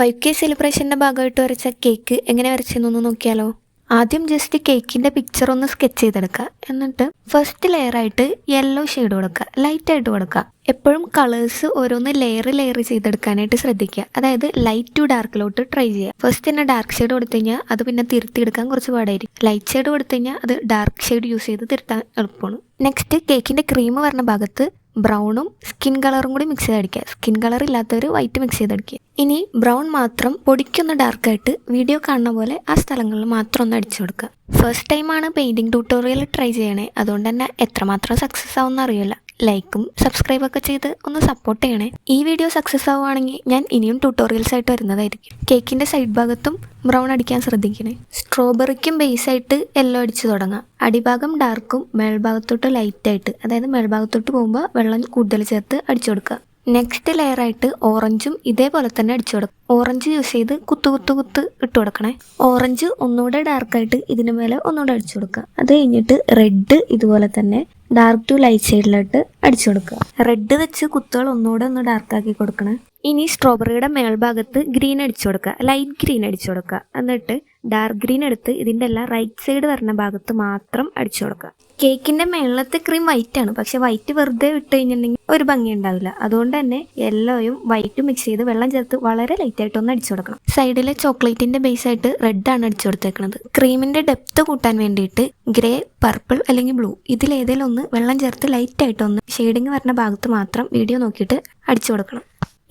5K സെലിബ്രേഷൻ്റെ ഭാഗമായിട്ട് വരച്ച cake എങ്ങനെ വരച്ചെന്നൊന്ന് നോക്കിയാലോ. ആദ്യം ജസ്റ്റ് കേക്കിൻ്റെ പിക്ചർ ഒന്ന് സ്കെച്ച് ചെയ്തെടുക്കുക. എന്നിട്ട് ഫസ്റ്റ് ലെയറായിട്ട് യെല്ലോ ഷെയ്ഡ് കൊടുക്കുക, ലൈറ്റായിട്ട് കൊടുക്കുക. എപ്പോഴും കളേഴ്സ് ഓരോന്ന് ലെയർ ചെയ്തെടുക്കാനായിട്ട് ശ്രദ്ധിക്കുക. അതായത് ലൈറ്റ് ടു ഡാർക്കിലോട്ട് ട്രൈ ചെയ്യുക. ഫസ്റ്റ് തന്നെ ഡാർക്ക് ഷെയ്ഡ് കൊടുത്തു കഴിഞ്ഞാൽ അത് പിന്നെ തിരുത്തിയെടുക്കാൻ കുറച്ച് പാടായിരിക്കും. ലൈറ്റ് ഷെയ്ഡ് കൊടുത്തു കഴിഞ്ഞാൽ അത് ഡാർക്ക് ഷെയ്ഡ് യൂസ് ചെയ്ത് തിരുത്താൻ എളുപ്പമാണ്. നെക്സ്റ്റ് കേക്കിൻ്റെ ക്രീം വരുന്ന ഭാഗത്ത് ബ്രൗണും സ്കിൻ കളറും കൂടി മിക്സ് ചെയ്തടിക്കുക. സ്കിൻ കളർ ഇല്ലാത്തവർ വൈറ്റ് മിക്സ് ചെയ്തടിക്കുക. ഇനി ബ്രൗൺ മാത്രം പൊടിക്കൊന്ന് ഡാർക്കായിട്ട് വീഡിയോ കാണുന്ന പോലെ ആ സ്ഥലങ്ങളിൽ മാത്രം ഒന്ന് അടിച്ചു കൊടുക്കുക. ഫസ്റ്റ് ടൈമാണ് പെയിൻറ്റിങ് ട്യൂട്ടോറിയൽ ട്രൈ ചെയ്യണേ, അതുകൊണ്ട് തന്നെ എത്രമാത്രം സക്സസ് ആവുമെന്ന് അറിയില്ല. ലൈക്കും സബ്സ്ക്രൈബൊക്കെ ചെയ്ത് ഒന്ന് സപ്പോർട്ട് ചെയ്യണേ. ഈ വീഡിയോ സക്സസ് ആവുകയാണെങ്കിൽ ഞാൻ ഇനിയും ട്യൂട്ടോറിയൽസ് ആയിട്ട് വരുന്നതായിരിക്കും. കേക്കിൻ്റെ സൈഡ് ഭാഗത്തും ബ്രൗൺ അടിക്കാൻ ശ്രദ്ധിക്കണേ. സ്ട്രോബെറിക്കും ബേസായിട്ട് യെല്ലോ അടിച്ചു തുടങ്ങാം. അടിഭാഗം ഡാർക്കും മേൽഭാഗത്തോട്ട് ലൈറ്റായിട്ട്, അതായത് മേൽഭാഗത്തോട്ട് പോകുമ്പോൾ വെള്ളം കൂടുതൽ ചേർത്ത് അടിച്ചു കൊടുക്കുക. നെക്സ്റ്റ് ലെയറായിട്ട് ഓറഞ്ചും ഇതേപോലെ തന്നെ അടിച്ചു കൊടുക്കുക. ഓറഞ്ച് യൂസ് ചെയ്ത് കുത്ത് ഇട്ട് കൊടുക്കണേ. ഓറഞ്ച് ഒന്നുകൂടെ ഡാർക്കായിട്ട് ഇതിന് മേലെ ഒന്നുകൂടെ അടിച്ചു കൊടുക്കുക. അത് കഴിഞ്ഞിട്ട് റെഡ് ഇതുപോലെ തന്നെ ഡാർക്ക് ടു ലൈറ്റ് ഷെയ്ഡിലോട്ട് അടിച്ചു കൊടുക്കുക. റെഡ് വെച്ച് കുത്തുകൾ ഒന്നുകൂടെ ഒന്ന് ഡാർക്കാക്കി കൊടുക്കണേ. ഇനി സ്ട്രോബെറിയുടെ മേൽഭാഗത്ത് ഗ്രീൻ അടിച്ചു കൊടുക്കുക, ലൈറ്റ് ഗ്രീൻ അടിച്ചു കൊടുക്കുക. എന്നിട്ട് ഡാർക്ക് ഗ്രീൻ എടുത്ത് ഇതിൻ്റെ എല്ലാം റൈറ്റ് സൈഡ് വരുന്ന ഭാഗത്ത് മാത്രം അടിച്ചു കൊടുക്കുക. കേക്കിൻ്റെ മേളത്തെ ക്രീം വൈറ്റ് ആണ്, പക്ഷെ വൈറ്റ് വെറുതെ വിട്ട് കഴിഞ്ഞിട്ടുണ്ടെങ്കിൽ ഒരു ഭംഗി ഉണ്ടാവില്ല. അതുകൊണ്ട് തന്നെ യെല്ലോയും വൈറ്റും മിക്സ് ചെയ്ത് വെള്ളം ചേർത്ത് വളരെ ലൈറ്റായിട്ട് ഒന്ന് അടിച്ചു കൊടുക്കണം. സൈഡിലെ ചോക്ലേറ്റിൻ്റെ ബേസായിട്ട് റെഡാണ് അടിച്ചു കൊടുത്തേക്കുന്നത്. ക്രീമിൻ്റെ ഡെപ്ത് കൂട്ടാൻ വേണ്ടിയിട്ട് ഗ്രേ, പർപ്പിൾ അല്ലെങ്കിൽ ബ്ലൂ ഇതിലേതെങ്കിലും ഒന്ന് വെള്ളം ചേർത്ത് ലൈറ്റായിട്ടൊന്ന് ഷെയ്ഡിങ് വരുന്ന ഭാഗത്ത് മാത്രം വീഡിയോ നോക്കിയിട്ട് അടിച്ചു കൊടുക്കണം.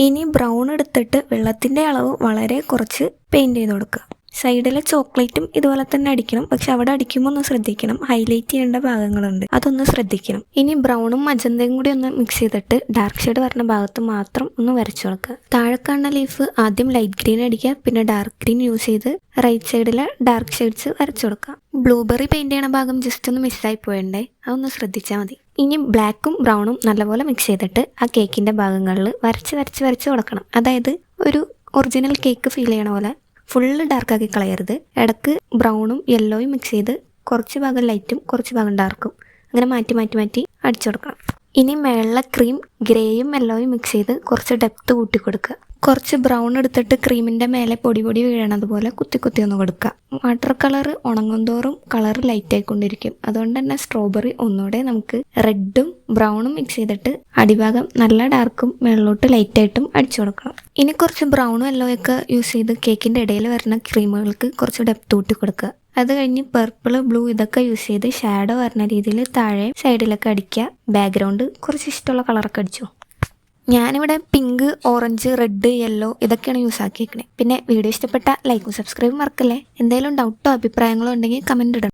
ഇനി ബ്രൗൺ എടുത്തിട്ട് വെള്ളത്തിൻ്റെ അളവ് വളരെ കുറച്ച് പെയിൻറ് ചെയ്ത് കൊടുക്കുക. സൈഡിലെ ചോക്ലേറ്റും ഇതുപോലെ തന്നെ അടിക്കണം, പക്ഷെ അവിടെ അടിക്കുമ്പോൾ ഒന്ന് ശ്രദ്ധിക്കണം, ഹൈലൈറ്റ് ചെയ്യേണ്ട ഭാഗങ്ങളുണ്ട്, അതൊന്ന് ശ്രദ്ധിക്കണം. ഇനി ബ്രൗണും മജന്തയും കൂടി ഒന്ന് മിക്സ് ചെയ്തിട്ട് ഡാർക്ക് ഷെയ്ഡ് വരുന്ന ഭാഗത്ത് മാത്രം ഒന്ന് വരച്ചു കൊടുക്കുക. താഴെ കാണുന്ന ലീഫ് ആദ്യം ലൈറ്റ് ഗ്രീൻ അടിക്കുക, പിന്നെ ഡാർക്ക് ഗ്രീൻ യൂസ് ചെയ്ത് റൈറ്റ് സൈഡിലെ ഡാർക്ക് ഷെയ്ഡ്സ് വരച്ചു കൊടുക്കുക. ബ്ലൂബെറി പെയിൻറ് ചെയ്യണ ഭാഗം ജസ്റ്റ് ഒന്ന് മിസ്സായി പോയണ്ടേ, അതൊന്ന് ശ്രദ്ധിച്ചാൽ മതി. ഇനി ബ്ലാക്കും ബ്രൗണും നല്ലപോലെ മിക്സ് ചെയ്തിട്ട് ആ കേക്കിൻ്റെ ഭാഗങ്ങളിൽ വരച്ച് കൊടുക്കണം. അതായത് ഒരു ഒറിജിനൽ കേക്ക് ഫീൽ ചെയ്യണ പോലെ ഫുള്ള് ഡാർക്കാക്കി കളയരുത്. ഇടക്ക് ബ്രൗണും യെല്ലോയും മിക്സ് ചെയ്ത് കുറച്ച് ഭാഗം ലൈറ്റും കുറച്ച് ഭാഗം ഡാർക്കും അങ്ങനെ മാറ്റി അടിച്ചു കൊടുക്കണം. ഇനി മേളിലെ ക്രീം ഗ്രേയും യെല്ലോയും മിക്സ് ചെയ്ത് കുറച്ച് ഡെപ്ത് കൂട്ടി കൊടുക്കുക. കുറച്ച് ബ്രൗൺ എടുത്തിട്ട് ക്രീമിൻ്റെ മേലെ പൊടി വീഴണതുപോലെ കുത്തി ഒന്ന് കൊടുക്കുക. വാട്ടർ കളർ ഉണങ്ങും തോറും കളർ ലൈറ്റ് ആയിക്കൊണ്ടിരിക്കും. അതുകൊണ്ട് തന്നെ സ്ട്രോബെറി ഒന്നുകൂടെ നമുക്ക് റെഡും ബ്രൗണും മിക്സ് ചെയ്തിട്ട് അടിഭാഗം നല്ല ഡാർക്കും മേളിലോട്ട് ലൈറ്റായിട്ടും അടിച്ചു കൊടുക്കണം. ഇനി കുറച്ച് ബ്രൗണും യെല്ലോയൊക്കെ യൂസ് ചെയ്ത് കേക്കിൻ്റെ ഇടയിൽ വരുന്ന ക്രീമുകൾക്ക് കുറച്ച് ഡെപ്ത് കൂട്ടി കൊടുക്കുക. അത് കഴിഞ്ഞ് പർപ്പിൾ, ബ്ലൂ ഇതൊക്കെ യൂസ് ചെയ്ത് ഷാഡോ വരുന്ന രീതിയിൽ താഴെ സൈഡിലൊക്കെ അടിക്കുക. ബാക്ക്ഗ്രൗണ്ട് കുറച്ച് ഇഷ്ടമുള്ള കളറൊക്കെ അടിച്ചു. ഞാനിവിടെ പിങ്ക്, ഓറഞ്ച്, റെഡ്, യെല്ലോ ഇതൊക്കെയാണ് യൂസ് ആക്കിയേക്കണേ. പിന്നെ വീഡിയോ ഇഷ്ടപ്പെട്ട ലൈക്കും സബ്സ്ക്രൈബും മറക്കല്ലേ. എന്തെങ്കിലും ഡൗട്ടോ അഭിപ്രായങ്ങളോ ഉണ്ടെങ്കിൽ കമൻറ്റ് ഇടണം.